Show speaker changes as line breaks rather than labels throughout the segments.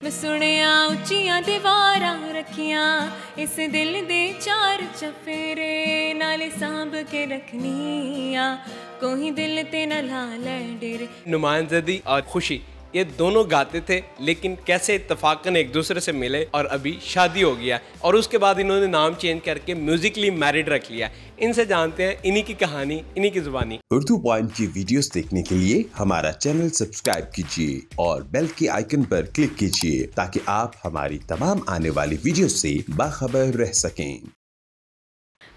मैं सुनिया उच्चियां दीवारां रखियां इस दिल दे चार चफेरे नाले सांभ के रखनिया कोई दिल ते न ला ले डेरे।
नुमाइंदगी और खुशी ये दोनों गाते थे, लेकिन कैसे इत्तफाकन एक दूसरे से मिले और अभी शादी हो गया और उसके बाद इन्होंने नाम चेंज करके म्यूजिकली मैरिड रख लिया। इनसे जानते हैं इन्हीं की कहानी, इन्हीं की जुबानी।
उर्दू पॉइंट की वीडियोस देखने के लिए हमारा चैनल सब्सक्राइब कीजिए और बेल के आइकन पर क्लिक कीजिए ताकि आप हमारी तमाम आने वाली वीडियो से बाखबर रह सकें।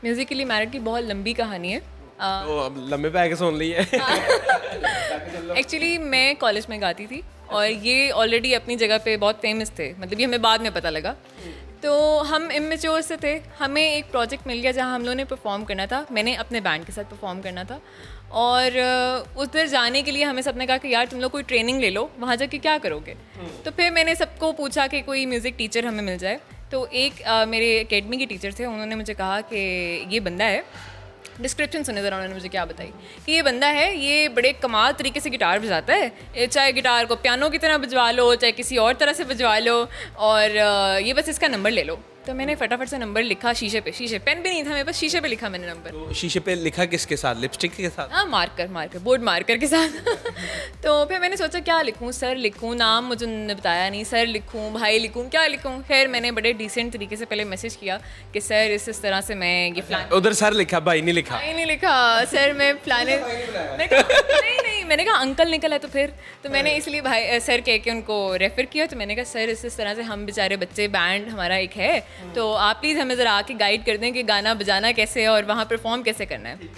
म्यूजिकली मैरिड की बहुत लंबी कहानी है।
तो अब लंबे पैके सुन लिए।
एक्चुअली मैं कॉलेज में गाती थी और ये ऑलरेडी अपनी जगह पे बहुत फेमस थे, मतलब ये हमें बाद में पता लगा। तो हम इमेच्योर से थे, हमें एक प्रोजेक्ट मिल गया जहाँ हम लोगों ने परफॉर्म करना था। मैंने अपने बैंड के साथ परफॉर्म करना था और उधर जाने के लिए हमें सबने कहा कि यार तुम लोग कोई ट्रेनिंग ले लो, वहाँ जाके क्या करोगे। तो फिर मैंने सबको पूछा कि कोई म्यूज़िक टीचर हमें मिल जाए। तो एक मेरे एकेडमी के टीचर थे, उन्होंने मुझे कहा कि ये बंदा है, डिस्क्रिप्शन सुने ज़रा उन्होंने मुझे क्या बताई कि ये बंदा है, ये बड़े कमाल तरीके से गिटार बजाता है, चाहे गिटार को पियानो की तरह बजवा लो चाहे किसी और तरह से बजवा लो, और ये बस इसका नंबर ले लो। तो मैंने फटाफट से नंबर लिखा शीशे पे, पेन भी नहीं था मेरे पास, शीशे पे लिखा मैंने नंबर।
तो शीशे पे लिखा किसके साथ? लिपस्टिक के साथ?
हाँ, मार्कर बोर्ड मार्कर के साथ। तो फिर मैंने सोचा क्या लिखूँ, सर लिखूँ, नाम मुझे उन्होंने बताया नहीं, सर लिखूँ, भाई लिखूँ, क्या लिखूँ। खैर मैंने बड़े डिसेंट तरीके से पहले मैसेज किया कि सर इस तरह से मैं ये प्लान।
उधर सर लिखा, भाई नहीं लिखा?
भाई नहीं लिखा सर, मैं प्लान नहीं, मैंने कहा अंकल निकल है। तो फिर तो मैंने इसलिए भाई सर कह के उनको रेफ़र किया। तो मैंने कहा सर इस तरह से हम बेचारे बच्चे, बैंड हमारा एक है, तो आप प्लीज़ हमें ज़रा आके गाइड कर दें कि गाना बजाना कैसे है और वहाँ परफॉर्म कैसे करना है।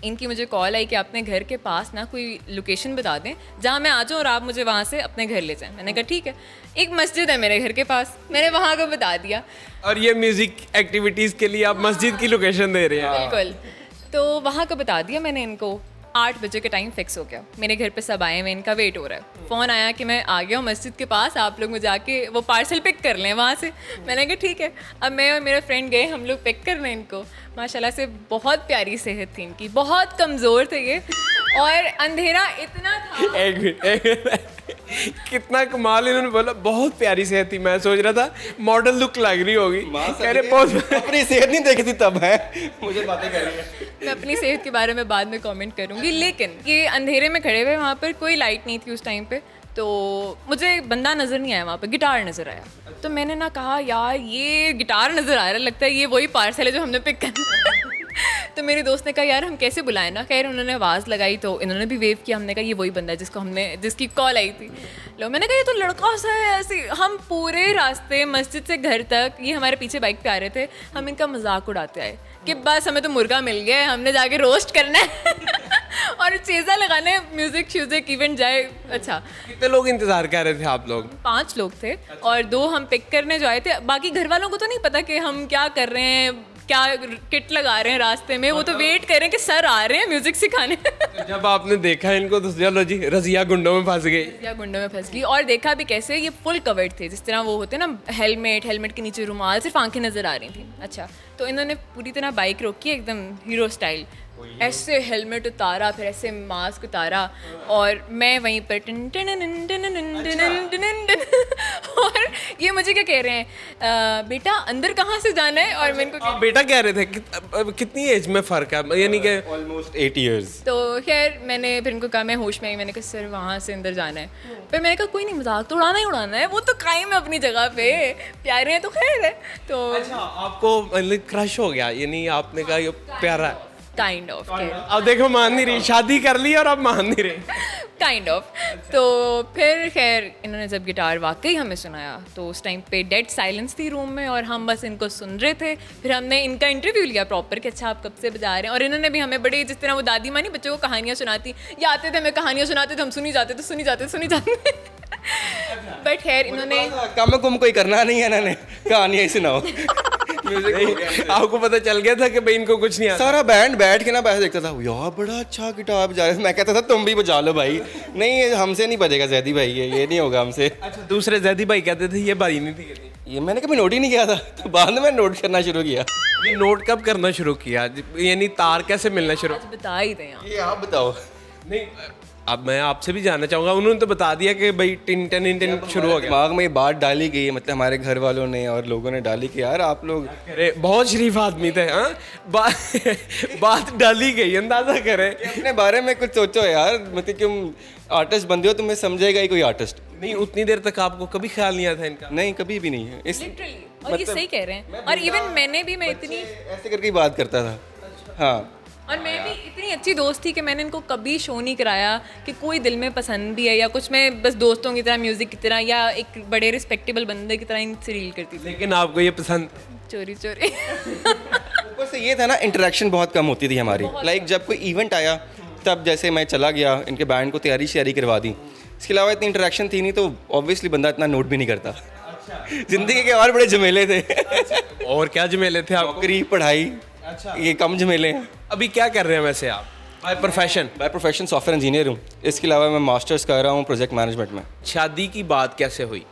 इनकी मुझे कॉल आई कि अपने घर के पास ना कोई लोकेशन बता दें जहाँ मैं आ जाऊँ और आप मुझे वहाँ से अपने घर ले जाएं। मैंने कहा ठीक है, एक मस्जिद है मेरे घर के पास, मैंने वहाँ को बता दिया।
और ये म्यूजिक एक्टिविटीज़ के लिए आप मस्जिद की लोकेशन दे रहे हैं?
बिल्कुल। तो वहाँ को बता दिया मैंने इनको। 8 बजे का टाइम फिक्स हो गया, मेरे घर पे सब आए हुए, इनका वेट हो रहा है। फ़ोन आया कि मैं आ गया हूँ मस्जिद के पास, आप लोग मुझे आके वो पार्सल पिक कर लें वहाँ से। मैंने कहा ठीक है। अब मैं और मेरा फ्रेंड गए, हम लोग पिक कर लें इनको। माशाल्लाह से बहुत प्यारी सेहत थी इनकी, बहुत कमज़ोर थे ये और अंधेरा इतना था।
एक मिनट कितना कमाल इन्होंने बोला, बहुत प्यारी सेहत थी। मैं सोच रहा था मॉडल लुक लग रही होगी, कह रहे बहुत
अपनी सेहत नहीं देखी थी तब है, मुझे बातें कर रही है।
मैं अपनी सेहत के बारे में बाद में कमेंट करूँगी। लेकिन ये अंधेरे में खड़े हुए, वहाँ पर कोई लाइट नहीं थी उस टाइम पे, तो मुझे बंदा नज़र नहीं आया, वहाँ पे गिटार नज़र आया। तो मैंने ना कहा यार ये गिटार नज़र आ रहा है, लगता है ये वही पार्सल है जो हमने पिक करना। तो मेरे दोस्त ने कहा यार हम कैसे बुलाएं ना। खैर उन्होंने आवाज़ लगाई तो इन्होंने भी वेव किया। हमने कहा ये वही बंदा है जिसकी कॉल आई थी। लो मैंने कहा ये तो लड़का सा है ऐसे। हम पूरे रास्ते मस्जिद से घर तक, ये हमारे पीछे बाइक पे आ रहे थे, हम इनका मजाक उड़ाते आए कि बस हमें तो मुर्गा मिल गया है, हमने जाके रोस्ट करना है और चीज़ा लगाने, म्यूज़िक श्यूज़िक इवेंट जाए। अच्छा
कितने लोग इंतज़ार कर रहे थे आप लोग?
5 लोग थे और 2 हम पिक करने जो आए थे। बाकी घर वालों को तो नहीं पता कि हम क्या कर रहे हैं, क्या किट लगा रहे हैं रास्ते में, वो तो वेट कर रहे हैं कि सर आ रहे हैं म्यूजिक सिखाने।
जब आपने देखा इनको तो चलो जी रजिया गुंडों में फंस गई।
रजिया गुंडों में फंस गई। और देखा भी कैसे, ये फुल कवर्ड थे, जिस तरह वो होते ना हेलमेट के नीचे रुमाल, सिर्फ आंखें नजर आ रही थी। अच्छा तो इन्होंने पूरी तरह बाइक रोकी एकदम हीरो स्टाइल, ऐसे हेलमेट उतारा, फिर ऐसे मास्क उतारा और मैं वहीं पर और ये मुझे क्या कह रहे हैं, बेटा अंदर कहाँ से जाना है। और मैं इनको
बेटा कह रहे थे कितनी एज में फ़र्क है, यानी कि
ऑलमोस्ट 8 years।
तो खैर मैंने फिर इनको कहा, मैं होश में आई, मैंने कहा सर वहाँ से अंदर जाना है। फिर मैंने कहा कोई नहीं, मजाक तो उड़ाना ही उड़ाना है, वो तो कायम है अपनी जगह पे, प्यारे हैं तो खैर है। तो
अच्छा आपको मतलब क्रश हो गया, यानी आपने कहा ये प्यारा है?
Kind of.
अब देखो मान नहीं रही, शादी कर ली और अब मान नहीं रही।
Kind of. तो फिर खैर इन्होंने जब गिटार वाकई हमें सुनाया तो उस टाइम पे डेड साइलेंस थी रूम में और हम बस इनको सुन रहे थे। फिर हमने इनका इंटरव्यू लिया प्रॉपर कि अच्छा आप कब से बजा रहे हैं। और इन्होंने भी हमें बड़े, जिस तरह वो दादी माँ नहीं बच्चों को कहानियाँ सुनाती, ये आते थे हमें कहानियाँ सुनाते थे, हम सुनी जाते। बट खैर इन्होंने
कम कुम कोई करना नहीं है, इन्होंने कहानियाँ ही सुनाओ।
आपको पता चल गया था कि भाई इनको कुछ नहीं आता?
सारा बैंड बैठ के ना पैसे देखता था, यार बड़ा अच्छा गिटार बजा रहे थे। मैं कहता था तुम भी बजा लो भाई। नहीं ये हमसे नहीं बजेगा जैदी भाई, ये नहीं होगा हमसे।
अच्छा दूसरे जैदी भाई कहते थे, ये भाई नहीं थी?
ये मैंने कभी नोट ही नहीं किया था, तो बाद में नोट करना शुरू किया।
ये नोट कब करना शुरू किया, यानी तार कैसे मिलना शुरू?
आज बता ही दें
ये आप बताओ।
नहीं अब मैं आपसे भी जानना चाहूँगा, उन्होंने तो बता दिया कि भाई टिन शुरू हो गया।
दिमाग में ये बात डाली गई है, मतलब हमारे घर वालों ने और लोगों ने डाली कि यार आप लोग
अरे बहुत शरीफ आदमी थे। हाँ बात डाली गई, अंदाजा करें।
अपने बारे में कुछ सोचो यार, मतलब तुम आर्टिस्ट बनते हो, तुम्हें समझेगा ही कोई आर्टिस्ट
नहीं, उतनी देर तक आपको कभी ख्याल नहीं आया था इनका?
नहीं, कभी भी नहीं है इस
लिटरली। और ये सही कह रहे हैं। और इवन मैं इतनी
ऐसे करके ही बात करता था। हाँ,
और मैं भी इतनी अच्छी दोस्त थी कि मैंने इनको कभी शो नहीं कराया कि कोई दिल में पसंद भी है या कुछ। मैं बस दोस्तों की तरह, म्यूजिक की तरह या एक बड़े रिस्पेक्टेबल बंदे की तरह इनसे डील करती थी।
लेकिन आपको ये पसंद?
चोरी
ऊपर से ये था ना, इंटरेक्शन बहुत कम होती थी हमारी। लाइक जब कोई इवेंट आया तब जैसे मैं चला गया, इनके बैंड को तैयारी करवा दी, इसके अलावा इतनी इंटरेक्शन थी नहीं, तो ऑब्वियसली बंदा इतना नोट भी नहीं करता। जिंदगी के और बड़े झमेले थे।
और क्या झमेले थे आपको?
नौकरी, पढ़ाई, ये कम झमेले हैं।
अभी क्या कर रहे हैं वैसे आप by profession?
By profession software engineer हूँ। इसके अलावा मैं मास्टर्स कर रहा हूँ प्रोजेक्ट मैनेजमेंट में।
शादी की बात कैसे हुई?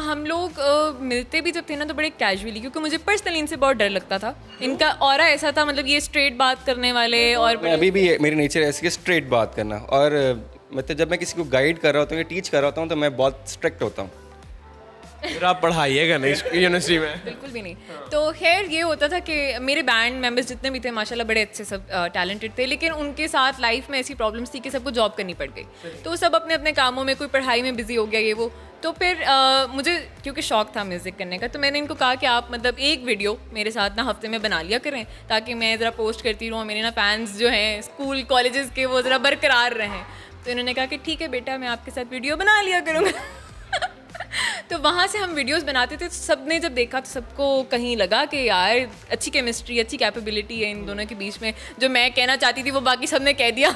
हम लोग मिलते भी जब थे ना तो बड़े कैजुअली, क्योंकि मुझे पर्सनली इनसे बहुत डर लगता था। इनका ऑरा ऐसा था, मतलब ये स्ट्रेट बात करने वाले। और
मैं अभी भी मेरी नेचर ऐसी है स्ट्रेट बात करना। और मतलब जब मैं किसी को गाइड कर रहा होता हूँ या टीच कर रहा होता हूँ तो मैं बहुत स्ट्रिक्ट होता हूँ।
फिर आप पढ़ाइएगा नहीं यूनिवर्सिटी में?
बिल्कुल भी नहीं। तो खैर ये होता था कि मेरे बैंड मेंबर्स जितने भी थे माशाल्लाह बड़े अच्छे, सब टैलेंटेड थे, लेकिन उनके साथ लाइफ में ऐसी प्रॉब्लम्स थी कि सबको जॉब करनी पड़ गई। तो सब अपने अपने कामों में, कोई पढ़ाई में बिजी हो गया, ये वो। तो फिर मुझे क्योंकि शौक था म्यूज़िक करने का, तो मैंने इनको कहा कि आप मतलब एक वीडियो मेरे साथ ना हफ्ते में बना लिया करें, ताकि मैं ज़रा पोस्ट करती रहूँ, मेरे ना फैंस जो हैं स्कूल कॉलेजेस के वो ज़रा बरकरार रहें। तो इन्होंने कहा कि ठीक है बेटा, मैं आपके साथ वीडियो बना लिया करूँगा। तो वहाँ से हम वीडियोस बनाते थे। तो सबने जब देखा तो सबको कहीं लगा कि यार अच्छी केमिस्ट्री, अच्छी कैपेबिलिटी है इन दोनों के बीच में। जो मैं कहना चाहती थी वो बाकी सबने कह दिया।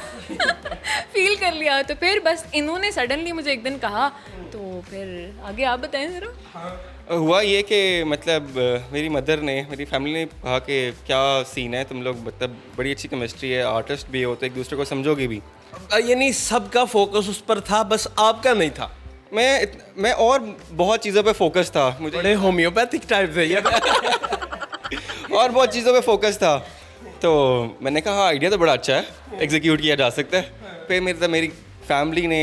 फील कर लिया। तो फिर बस इन्होंने सडनली मुझे एक दिन कहा, तो फिर आगे आप बताएं ज़रा।
हुआ ये कि मतलब मेरी मदर ने, मेरी फैमिली ने कहा कि क्या सीन है, तुम लोग मतलब बड़ी अच्छी केमिस्ट्री है, आर्टिस्ट भी हो तो एक दूसरे को समझोगे भी।
यानी सबका फोकस उस पर था, बस आपका नहीं था?
मैं और बहुत चीज़ों पे फोकस था। मुझे
बड़े होम्योपैथिक टाइप से ये।
और बहुत चीज़ों पे फोकस था। तो मैंने कहा आइडिया तो बड़ा अच्छा है, एग्जीक्यूट किया जा सकता है। फिर मेरी फैमिली ने,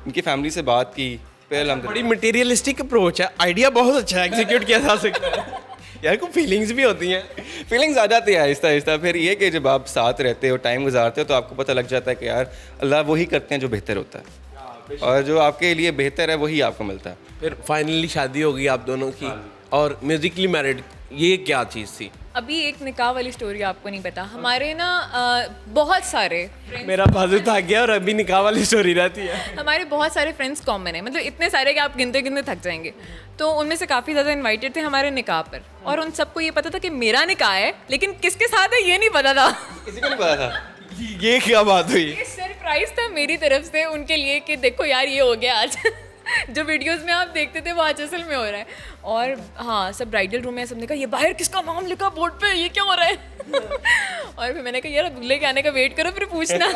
उनकी फैमिली से बात की। फिर
बड़ी मटेरियलिस्टिक अप्रोच है, आइडिया बहुत अच्छा है, एग्जीक्यूट किया जा सकता है। यार को फीलिंग्स भी होती हैं।
फीलिंग्स आ जाती है आहिस्ता आहिस्ता। फिर ये कि जब आप साथ रहते हो, टाइम गुजारते हो, तो आपको पता लग जाता है कि यार अल्लाह वही करते हैं जो बेहतर होता है, और जो आपके लिए बेहतर है वही आपको मिलता है।
फिर फाइनली शादी हो गई आप दोनों की, और म्यूजिकली मैरिड, ये क्या चीज़ थी?
अभी एक निकाह वाली स्टोरी आपको नहीं पता। हमारे ना बहुत सारे
मेरा बाजू था गया और अभी निकाह वाली स्टोरी रहती है।
हमारे बहुत सारे फ्रेंड्स कॉमन है, मतलब इतने सारे कि आप गिनते गिनते थक जाएंगे। तो उनमें से काफ़ी ज़्यादा इनवाइटेड थे हमारे निकाह पर, और उन सबको ये पता था कि मेरा निकाह है, लेकिन किसके साथ है ये नहीं पता था।
किसी को नहीं पता था।
ये क्या बात हुई?
ये सरप्राइज था मेरी तरफ से उनके लिए कि देखो यार ये हो गया आज। जो वीडियोस में आप देखते थे वो आज असल में हो रहा है। और हाँ, सब ब्राइडल रूम में सबने कहा ये बाहर किसका नाम लिखा बोर्ड पे, ये क्या हो रहा है। और फिर मैंने कहा यार दूल्हे के आने का वेट करो फिर पूछना।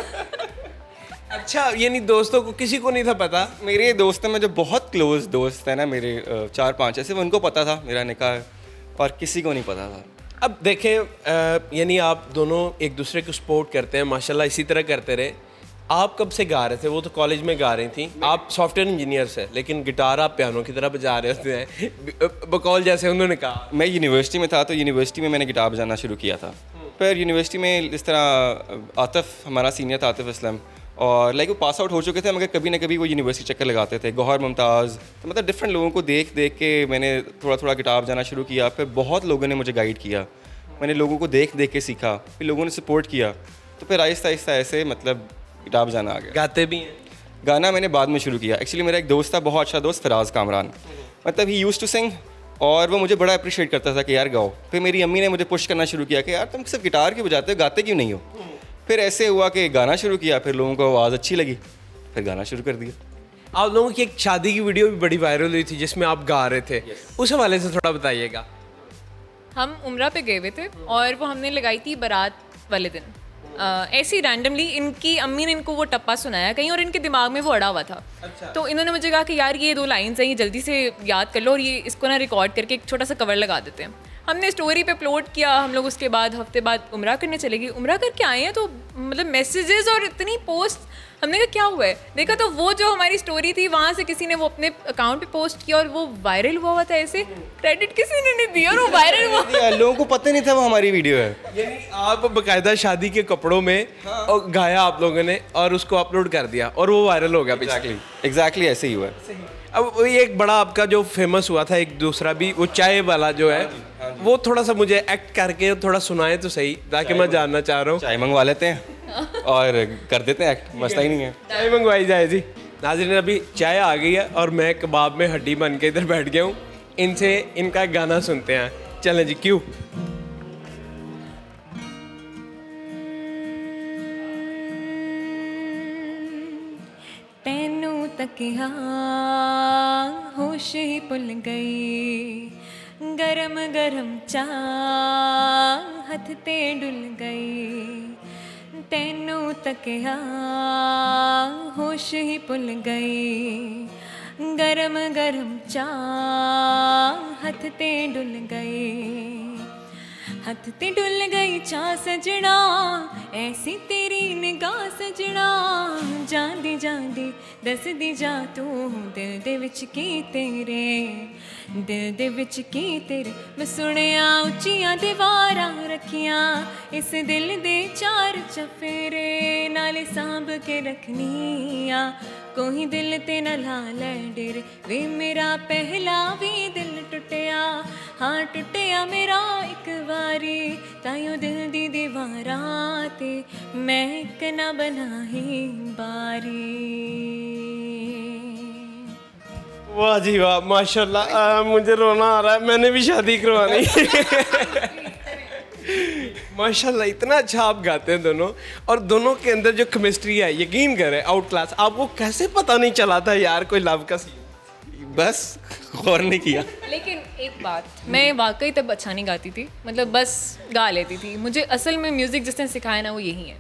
अच्छा, यानी दोस्तों को किसी को नहीं था पता?
मेरे दोस्तों में जो बहुत क्लोज दोस्त है ना मेरे, 4-5 ऐसे, उनको पता था मेरा निकाह, और किसी को नहीं पता था।
अब देखें, यानी आप दोनों एक दूसरे को सपोर्ट करते हैं, माशाल्लाह इसी तरह करते रहे। आप कब से गा रहे थे? वो तो कॉलेज में गा रही थी, आप सॉफ्टवेयर इंजीनियर से, लेकिन गिटार आप पियानो की तरह बजा रहे होते हैं बकौल, जैसे उन्होंने कहा।
मैं यूनिवर्सिटी में था, तो यूनिवर्सिटी में मैंने गिटार बजाना शुरू किया था। फिर यूनिवर्सिटी में इस तरह आतिफ, हमारा सीनियर था आतिफ असलम, और लाइक वो पास आउट हो चुके थे, मगर कभी ना कभी वो यूनिवर्सिटी चक्कर लगाते थे, गौहर मुमताज़। तो मतलब डिफरेंट लोगों को देख देख के मैंने थोड़ा थोड़ा गिटार बजाना शुरू किया। फिर बहुत लोगों ने मुझे गाइड किया, मैंने लोगों को देख देख के सीखा, फिर लोगों ने सपोर्ट किया। तो फिर आहिस्ता आहिस्ता ऐसे मतलब गिटार बजाना आ गया।
गाते भी हैं?
गाना मैंने बाद में शुरू किया। एक्चुअली मेरा एक दोस्त था, बहुत अच्छा दोस्त, फराज कामरान, मतलब ही यूज्ड टू सिंग, और वो मुझे बड़ा अप्रिशिएट करता था कि यार गाओ। फिर मेरी अम्मी ने मुझे पुश करना शुरू किया कि यार तुम सिर्फ गिटार क्यों बजाते हो, गाते क्यों नहीं हो। फिर ऐसे हुआ कि गाना शुरू किया, फिर लोगों को आवाज़ अच्छी लगी, फिर गाना शुरू कर दिया।
आप लोगों की एक शादी की वीडियो भी बड़ी वायरल हुई थी जिसमें आप गा रहे थे, उस हवाले से थोड़ा बताइएगा।
हम उम्रा पे गए हुए थे और वो हमने लगाई थी बारात वाले दिन। ऐसे ही रैंडमली इनकी अम्मी ने इनको वो टप्पा सुनाया कहीं, और इनके दिमाग में वो अड़ा हुआ था। तो इन्होंने मुझे कहा कि यार ये 2 लाइन्स हैं, ये जल्दी से याद कर लो, और ये इसको ना रिकॉर्ड करके एक छोटा सा कवर लगा देते हैं। हमने स्टोरी पे अपलोड किया, हम लोग उसके बाद हफ्ते बाद उम्रा करने चले गए। उम्रा करके आए हैं तो मतलब मैसेजेस और इतनी पोस्ट, हमने कहा क्या हुआ है, देखा तो वो जो हमारी स्टोरी थी वहाँ से किसी ने वो अपने अकाउंट पे पोस्ट किया और वो वायरल हुआ था। ऐसे क्रेडिट किसी ने नहीं दिया और वो वायरल हुआ।
लोगों को पता नहीं था वो हमारी वीडियो है।
यानी आप बकायदा शादी के कपड़ों में और गाया आप लोगों ने और उसको अपलोड कर दिया और वो वायरल हो गया।
एग्जैक्टली ऐसे ही हुआ है।
अब ये एक बड़ा आपका जो फेमस हुआ था एक दूसरा भी, वो चाय वाला जो है, वो थोड़ा सा मुझे एक्ट करके थोड़ा सुनाए तो सही, ताकि मैं जानना चाह रहा हूँ।
चाय मंगवा लेते हैं और कर देते हैं एक्ट, मसला ही नहीं है।
चाय मंगवाई जाए जी। नाज़रीन, अभी चाय आ गई है और मैं कबाब में हड्डी बन के इधर बैठ गया हूँ। इनसे इनका गाना सुनते हैं। चलें जी, क्यों।
तेनू तकिया होश ही भुल गई, गरम गरम चाहत ते डुल गई। तेनू तकिया होश ही भुल गई, गरम गरम चाहत ते डुल गई। हथ ते डुल गई चाह सजना, ऐसी तेरी निगाह सजना। जांदी जांदी दसदी जा तू दिल दे विच की तेरे, दिल दे विच की तेरे। मैं सुनिया उच्चियां दीवारां रखियां, इस दिल दे चार चफेरे नाले सांभ के रखनिया। कोई दिल ते न ला लै डेरे, वे मेरा पहला भी दिल टुटिया। हाँ टुटिया मेरा एक वारी, ताइयों दिल दी दीवारां ते मैं एक ना बनाही बारी।
वाह जी वाह, माशाल्लाह। मुझे रोना आ रहा है, मैंने भी शादी करवानी। माशाल्लाह, इतना अच्छा आप गाते हैं दोनों, और दोनों के अंदर जो केमिस्ट्री है, यकीन करें आउट क्लास। आपको कैसे पता नहीं चला था यार कोई लव का सीन?
बस गौर नहीं किया।
लेकिन एक बात, मैं वाकई तब अच्छा नहीं गाती थी, मतलब बस गा लेती थी। मुझे असल में म्यूज़िक जिसने सिखाया ना वो यही है।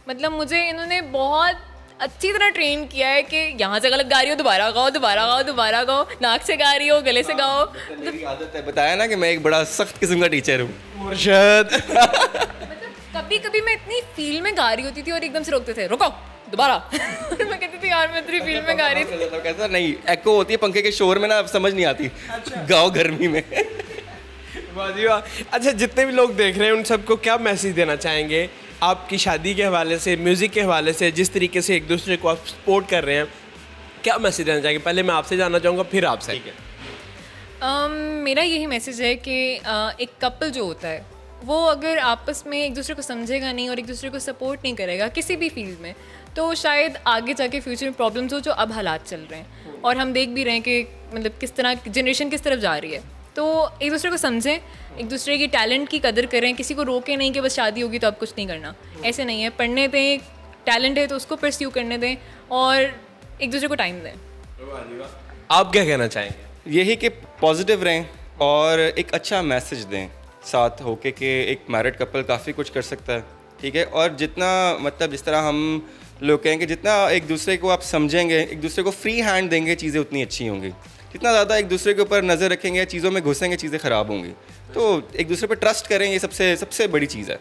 मतलब मुझे इन्होंने बहुत अच्छी तरह ट्रेन किया है कि यहाँ से गलत गा रही हो दोबारा गाओ, दोबारा गाओ, दोबारा गाओ, नाक से गा रही हो गले से गाओ।
मेरी आदत है, बताया ना कि मैं एक बड़ा सख्त किस्म का टीचर हूँ।
मुर्शद।
मतलब कभी कभी मैं इतनी फील में गा रही होती थी और एकदम से रोकते थे, रुको दोबारा। मैं कहती थी यार मैं इतनी फील में गा रही थी।
कैसा नहीं, एको होती है पंखे के शोर में ना, समझ नहीं आती। गाओ गर्मी में।
वाह जी वाह। अच्छा, जितने भी लोग देख रहे हैं उन सबको क्या मैसेज देना चाहेंगे आपकी शादी के हवाले से, म्यूज़िक के हवाले से, जिस तरीके से एक दूसरे को आप सपोर्ट कर रहे हैं, क्या मैसेज देना चाहेंगे? पहले मैं आपसे जानना चाहूँगा, फिर आपसे।
मेरा यही मैसेज है कि एक कपल जो होता है वो अगर आपस में एक दूसरे को समझेगा नहीं और एक दूसरे को सपोर्ट नहीं करेगा किसी भी फील्ड में, तो शायद आगे जाके फ्यूचर में प्रॉब्लम्स हो जो अब हालात चल रहे हैं। और हम देख भी रहे हैं कि मतलब किस तरह जनरेशन किस तरफ जा रही है। तो एक दूसरे को समझें, एक दूसरे की टैलेंट की कदर करें, किसी को रोके नहीं कि बस शादी होगी तो अब कुछ नहीं करना, ऐसे नहीं है। पढ़ने दें, टैलेंट है तो उसको परस्यू करने दें और एक दूसरे को टाइम दें।
आप क्या कहना चाहेंगे?
यही कि पॉजिटिव रहें और एक अच्छा मैसेज दें साथ होके कि एक मैरिड कपल काफ़ी कुछ कर सकता है, ठीक है। और जितना मतलब जिस तरह हम लोग कहें कि जितना एक दूसरे को आप समझेंगे, एक दूसरे को फ्री हैंड देंगे, चीज़ें उतनी अच्छी होंगी। जितना ज़्यादा एक दूसरे के ऊपर नज़र रखेंगे, चीज़ों में घुसेंगे, चीज़ें ख़राब होंगी। तो एक दूसरे पर ट्रस्ट करें, ये सबसे बड़ी चीज़ है।